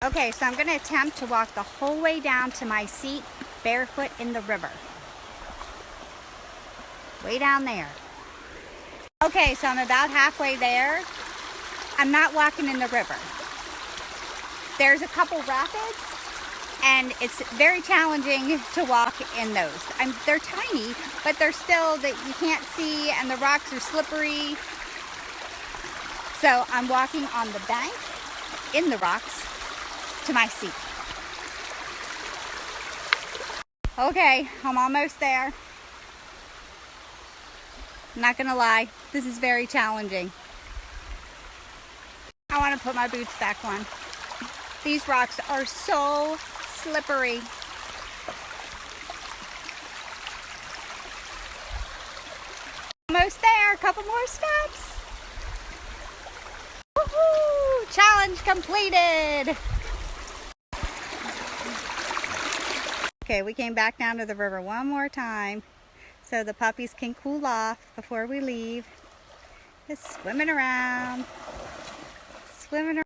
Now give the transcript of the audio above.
Okay, so I'm going to attempt to walk the whole way down to my seat barefoot in the river. Way down there. Okay, so I'm about halfway there. I'm not walking in the river. There's a couple rapids, and it's very challenging to walk in those. They're tiny, but they're still that you can't see, and the rocks are slippery. So I'm walking on the bank in the rocks to my seat. Okay, I'm almost there. I'm not gonna lie, this is very challenging. I want to put my boots back on. These rocks are so slippery. Almost there, a couple more steps. Woohoo! Challenge completed. Okay, we came back down to the river one more time so the puppies can cool off before we leave. Just swimming around. Swimming around.